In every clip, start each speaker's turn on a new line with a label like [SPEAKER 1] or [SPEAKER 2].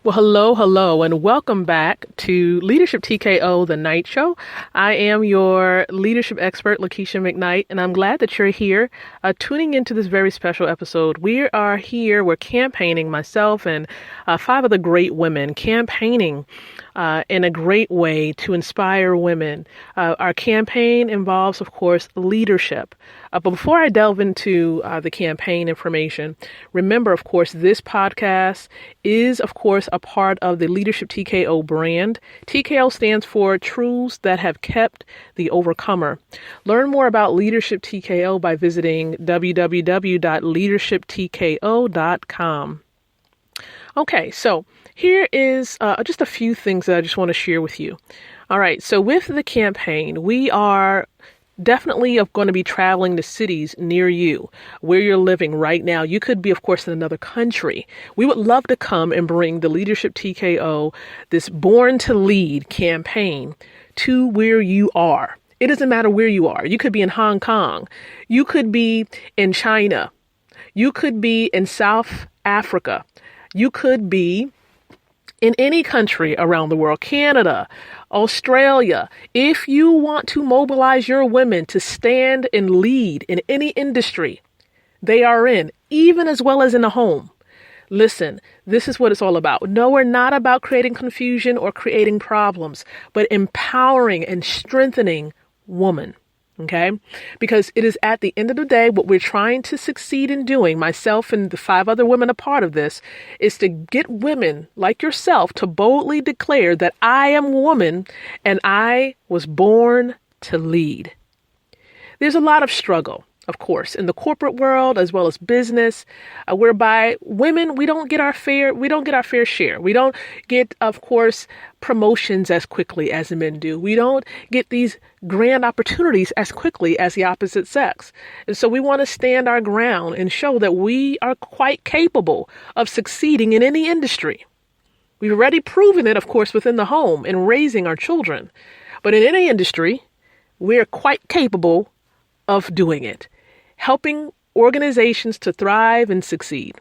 [SPEAKER 1] Well, hello, and welcome back to Leadership TKO, the night show. I am your leadership expert, Lakeisha McKnight, and I'm glad that you're here tuning into this very special episode. We're campaigning, myself and five other great women, campaigning in a great way to inspire women. Our campaign involves, of course, leadership. But before I delve into the campaign information, remember, of course, this podcast is, of course, a part of the Leadership TKO brand. TKO stands for Truths That Have Kept the Overcomer. Learn more about Leadership TKO by visiting www.leadershiptko.com. Okay, so here is just a few things that I just want to share with you. All right, so with the campaign, we are definitely going to be traveling to cities near you, where you're living right now. You could be, of course, in another country. We would love to come and bring the Leadership TKO, this Born to Lead campaign, to where you are. It doesn't matter where you are. You could be in Hong Kong. You could be in China. You could be in South Africa. You could be in any country around the world, Canada, Australia. If you want to mobilize your women to stand and lead in any industry they are in, even as well as in the home, listen, this is what it's all about. No, we're not about creating confusion or creating problems, but empowering and strengthening women. Okay, because it is at the end of the day, what we're trying to succeed in doing, myself and the five other women a part of this, is to get women like yourself to boldly declare that I am a woman and I was born to lead. There's a lot of struggle, of course, in the corporate world as well as business, whereby women, we don't get our fair share. We don't get, of course, promotions as quickly as the men do. We don't get these grand opportunities as quickly as the opposite sex. And so we want to stand our ground and show that we are quite capable of succeeding in any industry. We've already proven it, of course, within the home and raising our children. But in any industry, we're quite capable of doing it, helping organizations to thrive and succeed.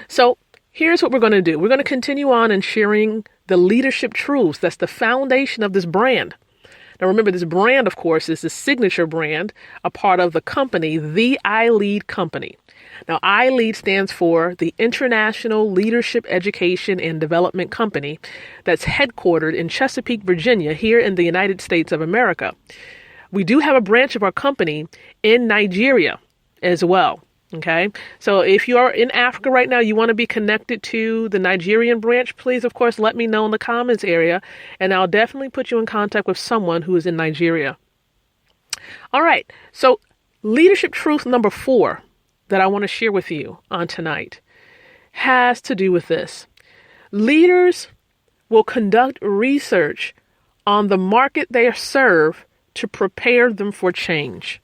[SPEAKER 1] So here's what we're going to do. We're going to continue on and sharing the leadership truths. That's the foundation of this brand. Now, remember, this brand, of course, is the signature brand, a part of the company, the iLead Company. Now, iLead stands for the International Leadership Education and Development Company that's headquartered in Chesapeake, Virginia, here in the United States of America. We do have a branch of our company in Nigeria as well. Okay, so if you are in Africa right now, you want to be connected to the Nigerian branch, please, of course, let me know in the comments area, and I'll definitely put you in contact with someone who is in Nigeria. All right, so leadership truth number 4 that I want to share with you on tonight has to do with this. Leaders will conduct research on the market they serve to prepare them for change.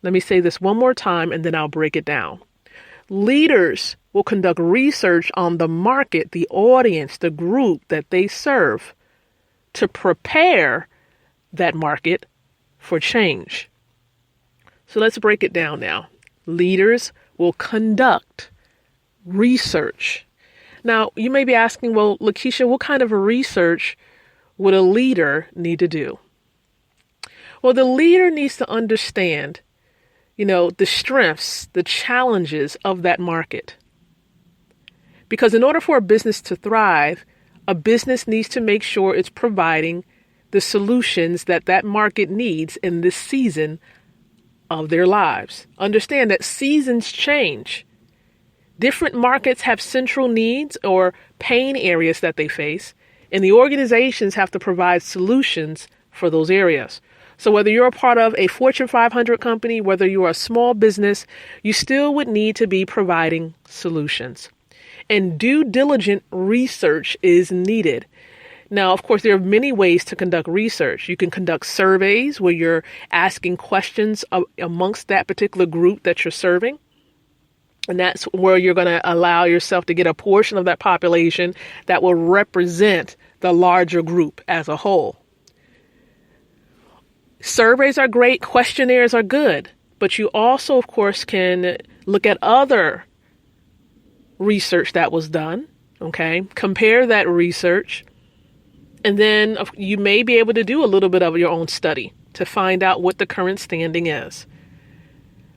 [SPEAKER 1] Let me say this one more time and then I'll break it down. Leaders will conduct research on the market, the audience, the group that they serve to prepare that market for change. So let's break it down now. Leaders will conduct research. Now, you may be asking, well, Lakeisha, what kind of a research would a leader need to do? Well, the leader needs to understand the strengths, the challenges of that market. Because in order for a business to thrive, a business needs to make sure it's providing the solutions that that market needs in this season of their lives. Understand that seasons change. Different markets have central needs or pain areas that they face, and the organizations have to provide solutions for those areas. So whether you're a part of a Fortune 500 company, whether you're a small business, you still would need to be providing solutions. And due diligent research is needed. Now, of course, there are many ways to conduct research. You can conduct surveys where you're asking questions amongst that particular group that you're serving. And that's where you're going to allow yourself to get a portion of that population that will represent the larger group as a whole. Surveys are great, questionnaires are good, but you also, of course, can look at other research that was done Okay, compare that research, and then you may be able to do a little bit of your own study to find out what the current standing is.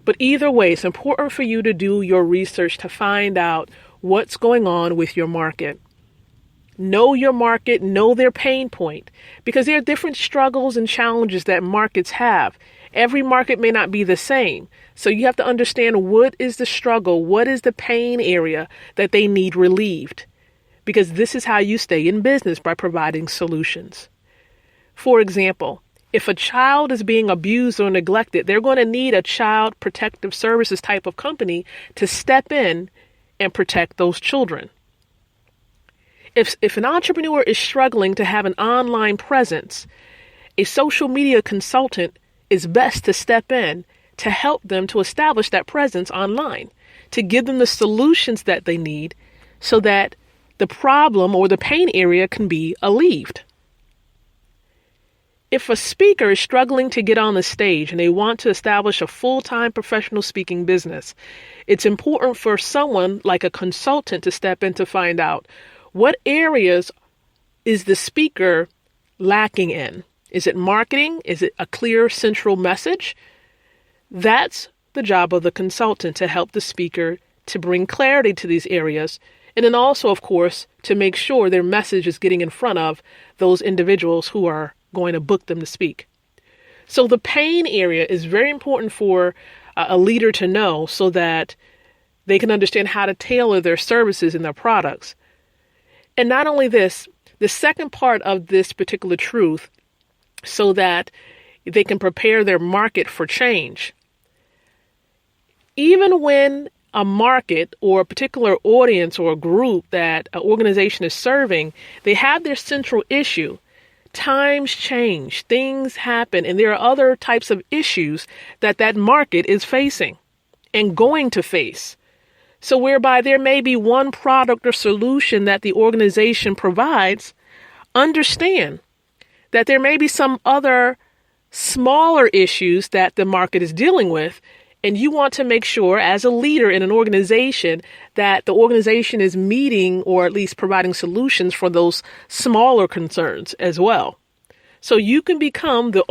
[SPEAKER 1] But either way, it's important for you to do your research to find out what's going on with your market. Know your market, know their pain point, because there are different struggles and challenges that markets have. Every market may not be the same. So you have to understand what is the struggle, what is the pain area that they need relieved, because this is how you stay in business, by providing solutions. For example, if a child is being abused or neglected, they're going to need a child protective services type of company to step in and protect those children. If an entrepreneur is struggling to have an online presence, a social media consultant is best to step in to help them to establish that presence online, to give them the solutions that they need so that the problem or the pain area can be alleviated. If a speaker is struggling to get on the stage and they want to establish a full-time professional speaking business, it's important for someone like a consultant to step in to find out what areas is the speaker lacking in. Is it marketing? Is it a clear central message? That's the job of the consultant, to help the speaker to bring clarity to these areas. And then also, of course, to make sure their message is getting in front of those individuals who are going to book them to speak. So the pain area is very important for a leader to know, so that they can understand how to tailor their services and their products. And not only this, the second part of this particular truth, so that they can prepare their market for change. Even when a market or a particular audience or a group that an organization is serving, they have their central issue. Times change, things happen, and there are other types of issues that market is facing and going to face. So whereby there may be one product or solution that the organization provides, understand that there may be some other smaller issues that the market is dealing with, and you want to make sure as a leader in an organization that the organization is meeting or at least providing solutions for those smaller concerns as well. So you can become the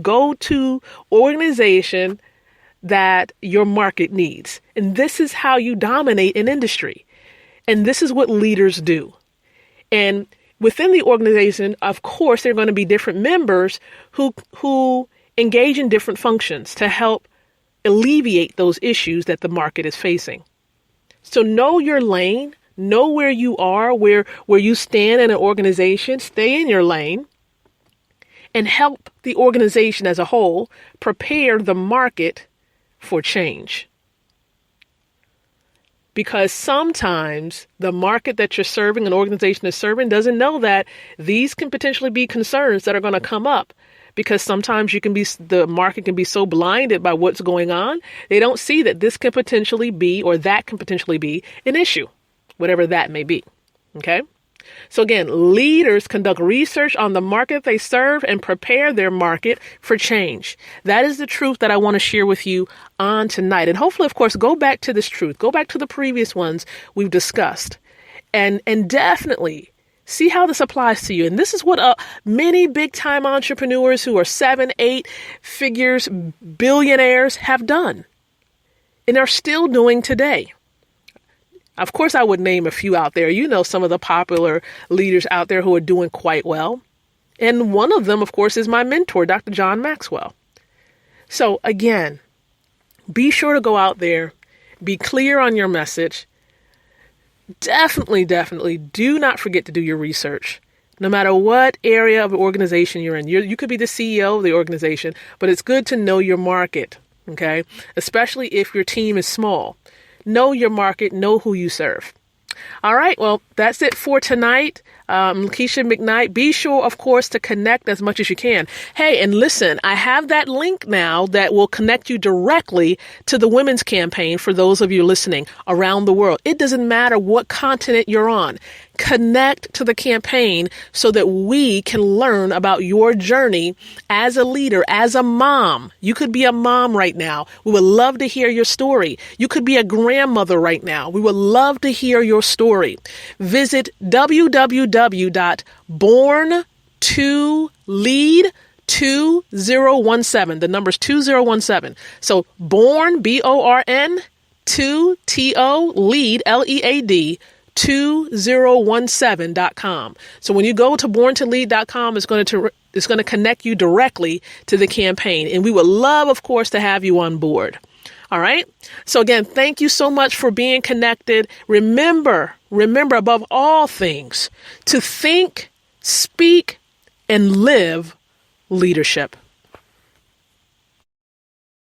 [SPEAKER 1] go-to organization that your market needs. And this is how you dominate an industry. And this is what leaders do. And within the organization, of course, there are going to be different members who engage in different functions to help alleviate those issues that the market is facing. So know your lane, know where you are, where you stand in an organization, stay in your lane, and help the organization as a whole prepare the market for change. Because sometimes the market that you're serving, an organization is serving, doesn't know that these can potentially be concerns that are going to come up. Because sometimes the market can be so blinded by what's going on, they don't see that this can potentially be, or that can potentially be, an issue, whatever that may be. Okay? So again, leaders conduct research on the market they serve and prepare their market for change. That is the truth that I want to share with you on tonight. And hopefully, of course, go back to this truth. Go back to the previous ones we've discussed. And definitely see how this applies to you. And this is what many big-time entrepreneurs who are 7, 8 figures, billionaires have done and are still doing today. Of course, I would name a few out there. You know, some of the popular leaders out there who are doing quite well. And one of them, of course, is my mentor, Dr. John Maxwell. So again, be sure to go out there, be clear on your message. Definitely do not forget to do your research. No matter what area of the organization you're in, you could be the CEO of the organization, but it's good to know your market, okay? Especially if your team is small. Know your market, know who you serve. All right, well, that's it for tonight. Lakeisha McKnight. Be sure, of course, to connect as much as you can. Hey, and listen, I have that link now that will connect you directly to the women's campaign for those of you listening around the world. It doesn't matter what continent you're on. connect to the campaign so that we can learn about your journey as a leader, as a mom. You could be a mom right now. We would love to hear your story. You could be a grandmother right now. We would love to hear your story. Visit www.born2lead2017. The number's 2017. So born, BORN, 2TO, lead, LEAD, 2017.com. So when you go to born2lead.com, it's going to connect you directly to the campaign. And we would love, of course, to have you on board. All right. So again, thank you so much for being connected. Remember above all things to think, speak, and live leadership.